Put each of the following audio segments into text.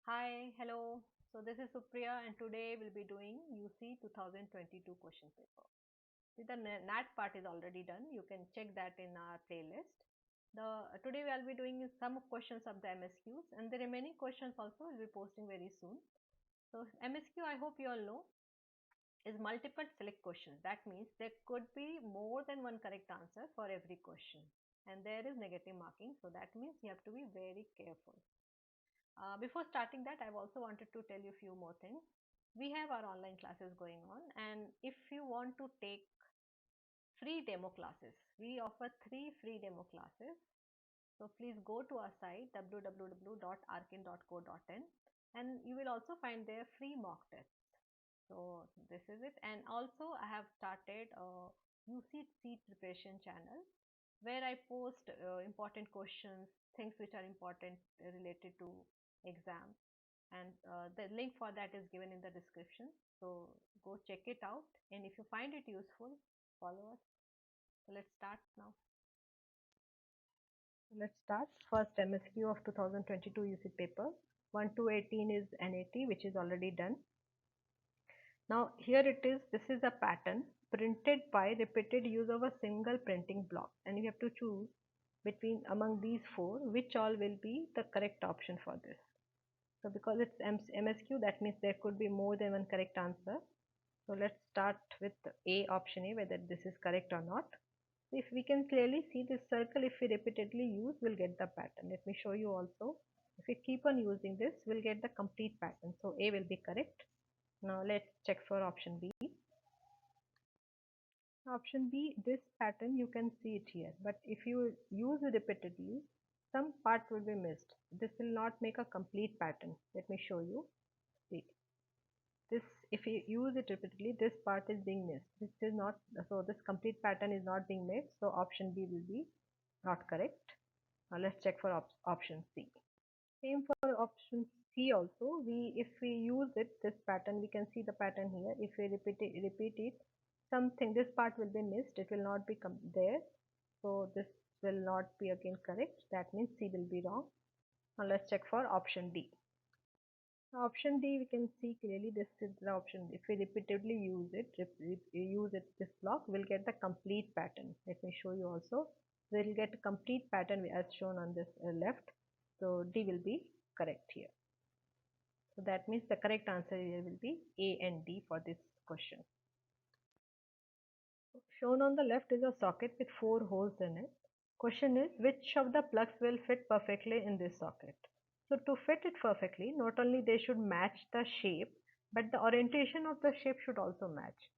Hi, hello. So this is Supriya and today we'll be doing UC 2022 question paper. See, the NAT part is already done. You can check that in our playlist. Today we'll be doing some questions of the MSQs and the remaining questions also will be posting very soon. So MSQ, I hope you all know, is multiple select questions. That means there could be more than one correct answer for every question and there is negative marking. So that means you have to be very careful. Before starting that, I've also wanted to tell you a few more things. We have our online classes going on, and if you want to take free demo classes, we offer 3 free demo classes. So please go to our site www.arkin.co.in and you will also find there free mock tests. So this is it, and also I have started a UCEED preparation channel where I post important questions, things which are important related to exam, and the link for that is given in the description. So go check it out, and if you find it useful, follow us. So let's start now. Let's start. First MSQ of 2022 UC paper. 1 to 18 is NAT, which is already done. Now here it is. This is a pattern printed by repeated use of a single printing block, and you have to choose between among these four which all will be the correct option for this. So because it's MSQ, that means there could be more than one correct answer. So let's start with A, option A, whether this is correct or not. If we can clearly see this circle, if we repeatedly use, we'll get the pattern. Let me show you also. If we keep on using this, we'll get the complete pattern. So A will be correct. Now let's check for option B. Option B, this pattern you can see it here, but if you use it repeatedly, some part will be missed. This will not make a complete pattern. Let me show you. See, this, if you use it repeatedly, this part is being missed. This is not, so this complete pattern is not being made. So option B will be not correct. Now let's check for option C. Same for option C also. If we use it, this pattern, we can see the pattern here. If we repeat it, something, this part will be missed. It will not be there. So this will not be again correct. That means C will be wrong. Now let's check for option D. Option D, we can see clearly this is the option. If we repeatedly use it, this block, we'll get the complete pattern. Let me show you also. We'll get a complete pattern as shown on this left. So D will be correct here. So that means the correct answer here will be A and D for this question. Shown on the left is a socket with 4 holes in it. Question is, which of the plugs will fit perfectly in this socket? So to fit it perfectly, not only they should match the shape, but the orientation of the shape should also match.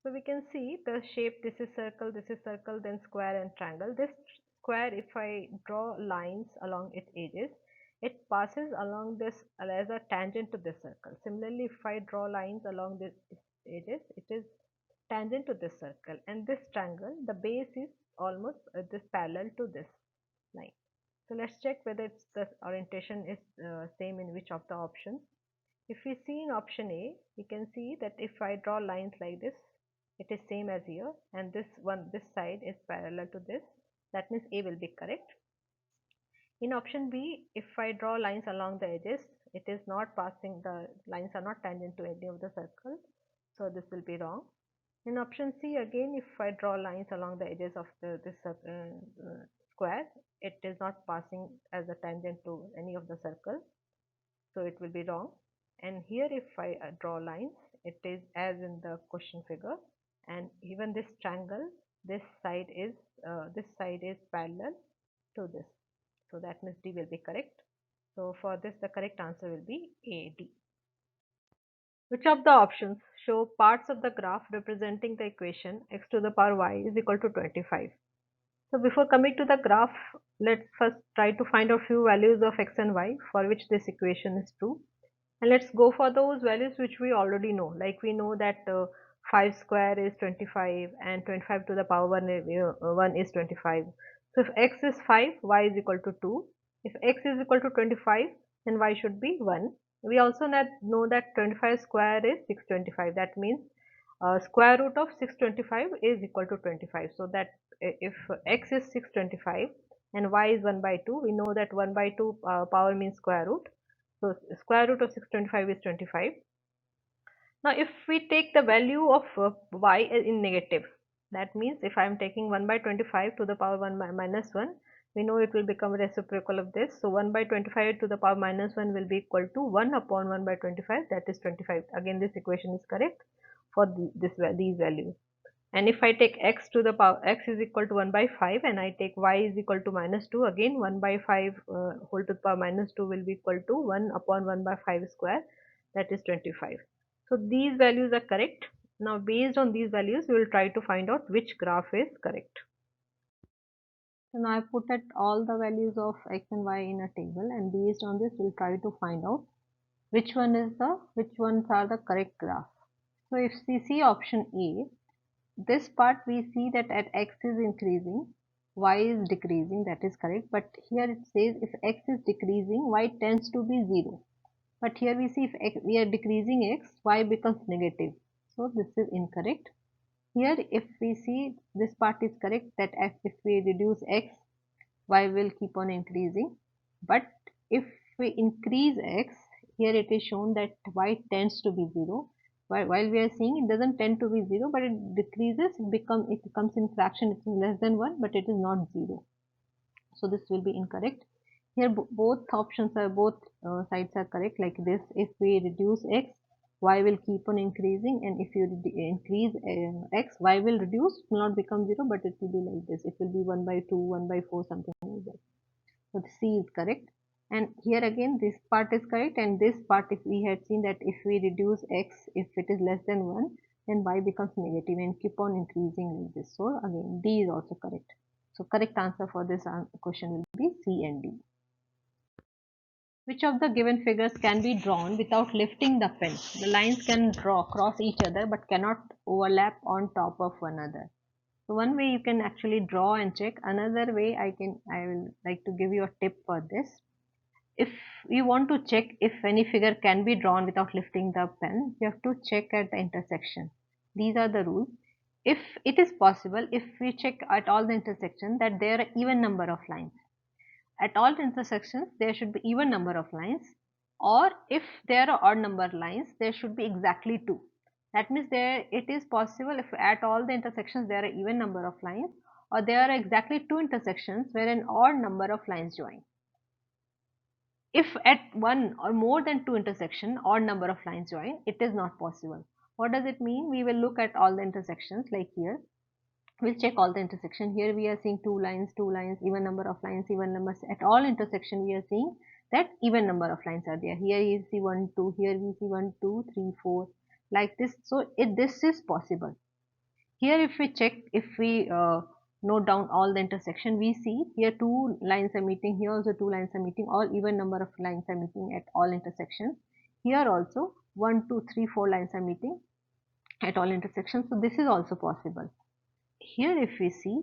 So we can see the shape, this is circle, then square and triangle. This square, if I draw lines along its edges, it passes along this as a tangent to this circle. Similarly, if I draw lines along this edges, it is tangent to this circle, and this triangle, the base is almost this parallel to this line. So let's check whether it's the orientation is same in which of the options. If we see in option A, we can see that if I draw lines like this, it is same as here, and this side is parallel to this. That means A will be correct. In option B, if I draw lines along the edges, it is not passing, the lines are not tangent to any of the circle, so this will be wrong. In option C, again, if I draw lines along the edges of this square, it is not passing as a tangent to any of the circle, so it will be wrong. And here if I draw lines, it is as in the question figure, and even this triangle, this side is parallel to this, so that means D will be correct. So for this, the correct answer will be A, D. Which of the options show parts of the graph representing the equation x to the power y is equal to 25? So before coming to the graph, let's first try to find a few values of x and y for which this equation is true. And let's go for those values which we already know. Like we know that 5 square is 25 and 25 to the power 1 is 25. So if x is 5, y is equal to 2. If x is equal to 25, then y should be 1. We also know that 25 square is 625. That means square root of 625 is equal to 25. So that if x is 625 and y is 1 by 2, we know that 1 by 2 power means square root. So square root of 625 is 25. Now if we take the value of y in negative, that means if I am taking 1 by 25 to the power 1 minus 1, we know it will become reciprocal of this. So 1 by 25 to the power minus 1 will be equal to 1 upon 1 by 25, that is 25. Again this equation is correct for these values. And if I take x to the power, x is equal to 1 by 5, and I take y is equal to minus 2, again 1 by 5 whole to the power minus 2 will be equal to 1 upon 1 by 5 square, that is 25. So these values are correct. Now based on these values we will try to find out which graph is correct. So now I put at all the values of x and y in a table, and based on this we'll try to find out which ones are the correct graph. So if we see option A, this part we see that at x is increasing, y is decreasing, that is correct, but here it says if x is decreasing, y tends to be 0. But here we see if we are decreasing x, y becomes negative. So this is incorrect. Here if we see this part is correct, that if we reduce x, y will keep on increasing. But if we increase x, here it is shown that y tends to be 0. While we are seeing it doesn't tend to be 0, but it decreases, it becomes in fraction, it is less than 1, but it is not 0. So this will be incorrect. Here both options are, both sides are correct, like this. If we reduce x, y will keep on increasing, and if you increase x, y will reduce, it will not become 0, but it will be like this. It will be 1 by 2, 1 by 4, something like that. So C is correct. And here again this part is correct, and this part, if we had seen that if we reduce x, if it is less than 1, then y becomes negative and keep on increasing like this. So again D is also correct. So correct answer for this question will be C and D. Which of the given figures can be drawn without lifting the pen? The lines can cross each other but cannot overlap on top of one another. So one way you can actually draw and check. Another way I will like to give you a tip for this. If you want to check if any figure can be drawn without lifting the pen, you have to check at the intersection. These are the rules. If it is possible, if we check at all the intersections that there are even number of lines. At all intersections there should be even number of lines, or if there are odd number lines there should be exactly 2. That means there it is possible if at all the intersections there are even number of lines, or there are exactly 2 intersections where an odd number of lines join. If at one or more than 2 intersection odd number of lines join, it is not possible. What does it mean? We will look at all the intersections, like here we'll check all the intersection. Here we are seeing two lines, even number of lines, even numbers. At all intersection we are seeing that even number of lines are there. Here you see 1, 2, here we see 1, 2, 3, 4, like this. So this is possible. Here if we check, if we note down all the intersection, we see here 2 lines are meeting, here also 2 lines are meeting, all even number of lines are meeting at all intersections. Here also 1, 2, 3, 4 lines are meeting at all intersections. So this is also possible. Here if we see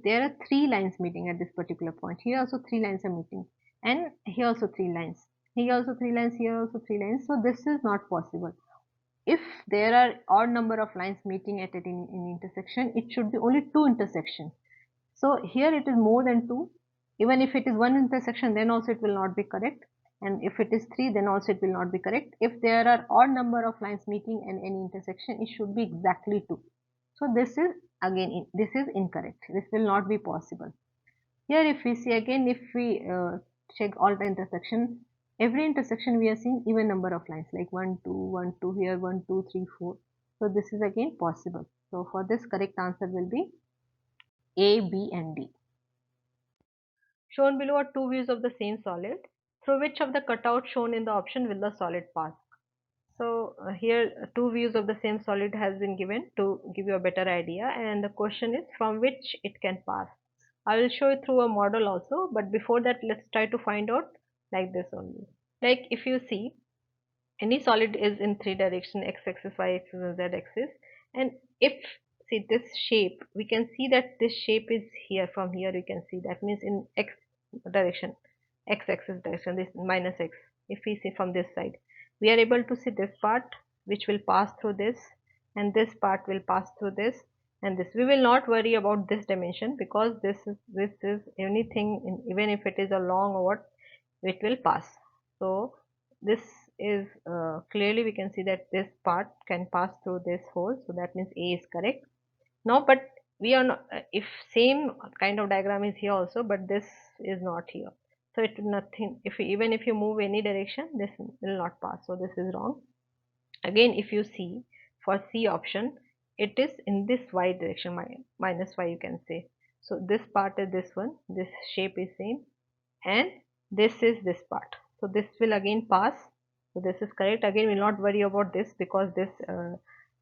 there are 3 lines meeting at this particular point. Here also 3 lines are meeting, and here also 3 lines, here also 3 lines, here also 3 lines. So this is not possible. If there are odd number of lines meeting at an intersection, it should be only 2 intersections. So here it is more than 2. Even if it is 1 intersection, then also it will not be correct, and if it is 3, then also it will not be correct. If there are odd number of lines meeting in any intersection, it should be exactly 2. So this is again, this is incorrect. This will not be possible. Here if we see again, if we check all the intersection, every intersection we are seeing even number of lines, like 1, 2, 1, 2, here 1, 2, 3, 4. So this is again possible. So for this, correct answer will be A, B and D. Shown below are two views of the same solid. Through which of the cutout shown in the option will the solid pass? So here two views of the same solid has been given to give you a better idea, and the question is from which it can pass. I will show you through a model also, but before that let's try to find out like this only. Like if you see any solid is in 3 direction, x axis, y axis and z axis, and if see this shape, we can see that this shape is here. From here we can see that means in x direction, x axis direction, this minus x. If we see from this side, we are able to see this part which will pass through this, and this part will pass through this, and this. We will not worry about this dimension because this is anything in, even if it is a long or what, it will pass. So this is clearly we can see that this part can pass through this hole, so that means A is correct. Now, but we are not, if same kind of diagram is here also, but this is not here. So it will nothing, if even if you move any direction, this will not pass. So this is wrong. Again, if you see for C option, it is in this y direction, minus y you can say. So this part is this one, this shape is same, and this is this part. So this will again pass. So this is correct. Again, we'll not worry about this because this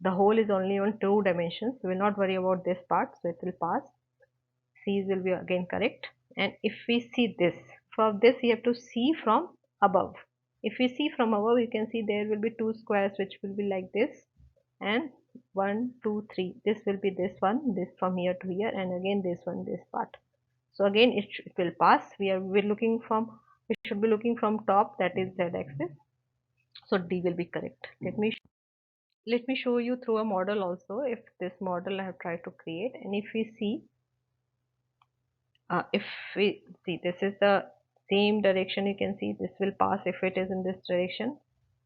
the hole is only on 2 dimensions. So we'll not worry about this part. So it will pass. C's will be again correct. And if we see this, for this you have to see from above. If we see from above, you can see there will be two squares which will be like this, and 1 2 3, this will be this one, this from here to here, and again this one, this part. So again it will pass. We're looking from, we should be looking from top, that is Z axis. So D will be correct. Let me show you through a model also. If this model I have tried to create, and if we see, if we see, this is the same direction, you can see this will pass if it is in this direction.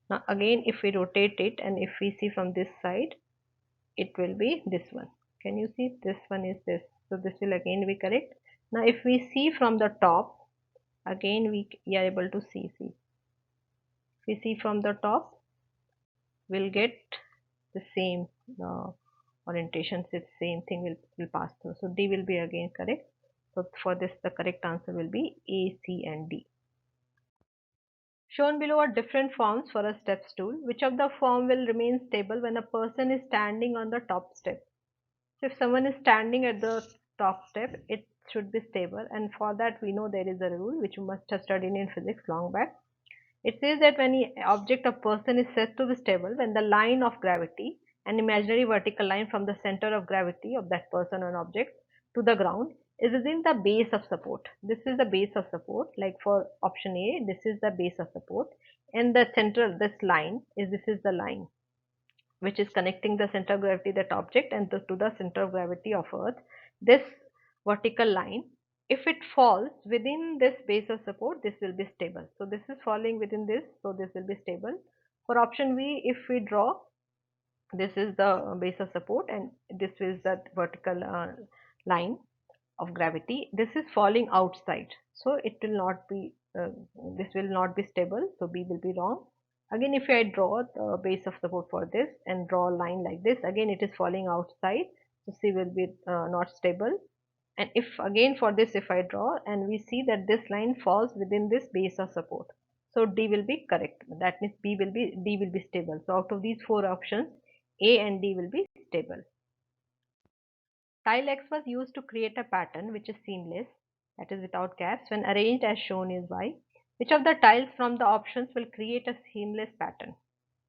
Now again, if we rotate it and if we see from this side, it will be this one. Can you see, this one is this, so this will again be correct. Now if we see from the top, again we are able to see, if we see from the top, we'll get the same orientation, so same thing will pass through. So D will be again correct. So for this the correct answer will be A, C and D. Shown below are different forms for a step stool. Which of the form will remain stable when a person is standing on the top step? So if someone is standing at the top step, it should be stable, and for that we know there is a rule which you must have studied in physics long back. It says that when the object or person is said to be stable when the line of gravity, an imaginary vertical line from the center of gravity of that person or object to the ground, is within the base of support. This is the base of support, like for option A, this is the base of support, and the central, this line is, this is the line which is connecting the center of gravity that object and to the center of gravity of earth. This vertical line, if it falls within this base of support, this will be stable. So this is falling within this, so this will be stable. For option B, if we draw, this is the base of support and this is the vertical line of gravity, this is falling outside, so it will not be this will not be stable, so B will be wrong. Again, if I draw the base of support for this and draw a line like this, again it is falling outside, so C will be not stable. And if again for this, if I draw and we see that this line falls within this base of support, so D will be correct. That means D will be stable. So out of these four options, A and D will be stable. Tile X was used to create a pattern which is seamless, that is without gaps, when arranged as shown is Y. Which of the tiles from the options will create a seamless pattern?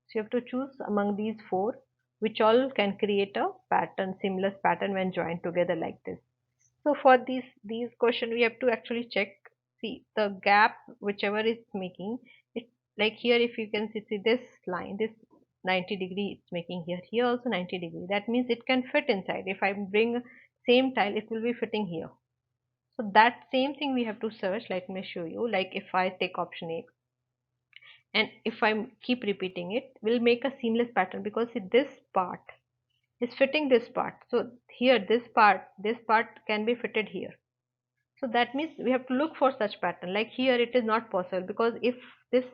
So you have to choose among these four which all can create a pattern, seamless pattern when joined together like this. So for these question we have to actually check. See the gap whichever is making it, like here if you can see this line, this 90 degree it's making here, here also 90 degree. That means it can fit inside. If I bring same tile, it will be fitting here. So that same thing we have to search. Let me show you. Like if I take option A and if I keep repeating it, will make a seamless pattern because see, this part is fitting this part. So here this part can be fitted here. So that means we have to look for such pattern. Like here it is not possible because if this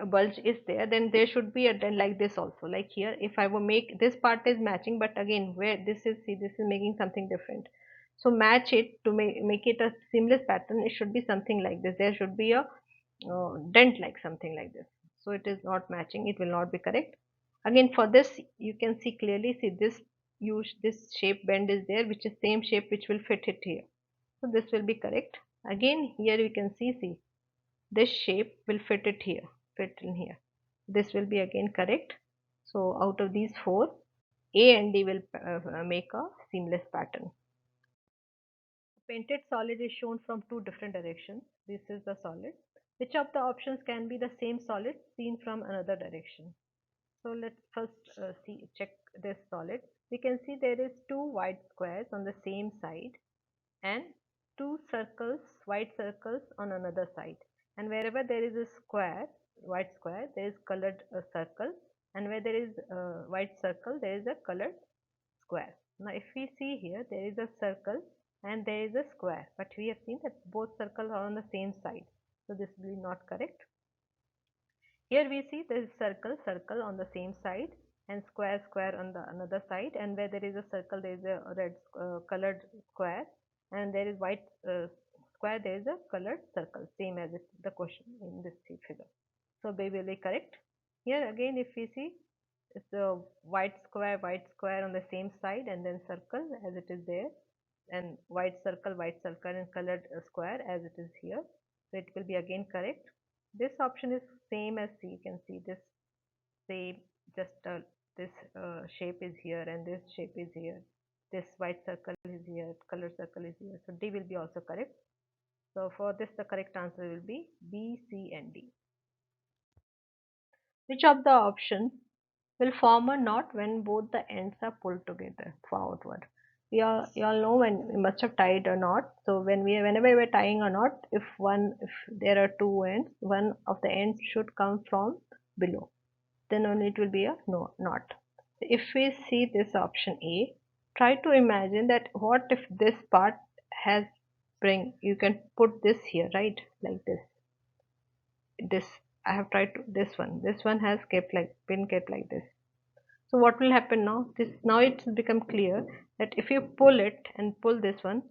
bulge is there, then there should be a then like this also. Like here if I will make this part is matching, but again where this is, see this is making something different. So match it to make it a seamless pattern, it should be something like this. There should be a dent like something like this. So it is not matching, it will not be correct. Again for this you can see clearly, see this use this shape bend is there, which is same shape which will fit it here. So this will be correct. Again here you can see this shape will fit it here, fit in here. This will be again correct. So out of these four, A and D will make a seamless pattern. Painted solid is shown from two different directions. This is the solid. Which of the options can be the same solid seen from another direction? So let's first check this solid. We can see there is two white squares on the same side and two circles, white circles on another side. And wherever there is a square, white square, there is colored circle, and where there is white circle, there is a colored square. Now if we see here, there is a circle and there is a square, but we have seen that both circles are on the same side, so this will be not correct. Here we see there is circle on the same side and square on the another side, and where there is a circle there is a red colored square, and there is white square, there is a colored circle, same as the question in this figure. So they will be correct. Here again if we see, it's a white square on the same side, and then circle as it is there, and white circle and colored square as it is here. So it will be again correct. This option is same as C. You can see this same, just this shape is here and this shape is here. This white circle is here, colored circle is here. So D will be also correct. So for this the correct answer will be B, C and D. Which of the options will form a knot when both the ends are pulled together outward? You all know when we must have tied a knot. So whenever we're tying a knot, if there are two ends, one of the ends should come from below. Then only it will be a knot. If we see this option A, try to imagine that what if this part has you can put this here, right, like this. I have tried to, this one has been kept like this. So what will happen now? Now it's become clear that if you pull it and pull this one,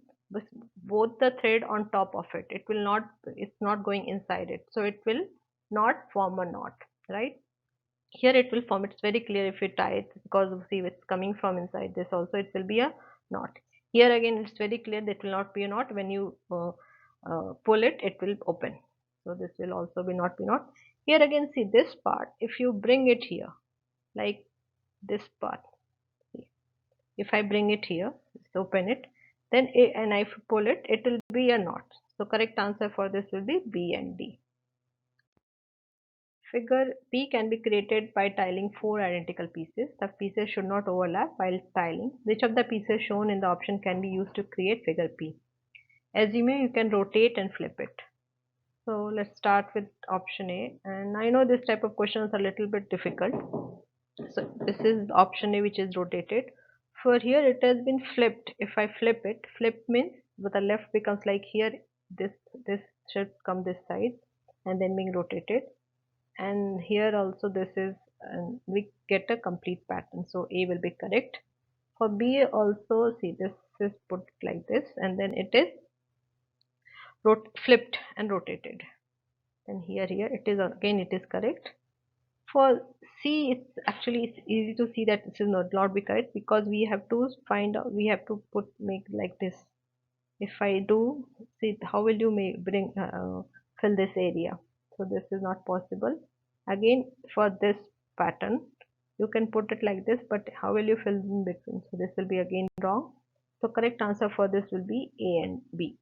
both the thread on top of it, it's not going inside it, so it will not form a knot, right? Here it will form. It's very clear if you tie it, because see it's coming from inside this also, it will be a knot. Here again it's very clear that it will not be a knot. When you pull it, it will open. So this will also be not be knot. Here again, see this part, if you bring it here, like this part, if I bring it here, just open it, then and if I pull it, it will be a knot. So correct answer for this will be B and D. Figure P can be created by tiling four identical pieces. The pieces should not overlap while tiling. Which of the pieces shown in the option can be used to create figure P? Assume you can rotate and flip it. So let's start with option A, and I know this type of questions are a little bit difficult. So this is option A, which is rotated. For here it has been flipped. If I flip it, flip means the left becomes like here, this should come this side and then being rotated, and here also this is, and we get a complete pattern. So A will be correct. For B also, see this is put like this and then it is flipped and rotated, and here it is again, it is correct. For C, it's easy to see that this is not be correct, because we have to find out, we have to make like this. If I do, see how will you fill this area? So this is not possible. Again, for this pattern you can put it like this, but how will you fill in between? So this will be again wrong. So correct answer for this will be A and B.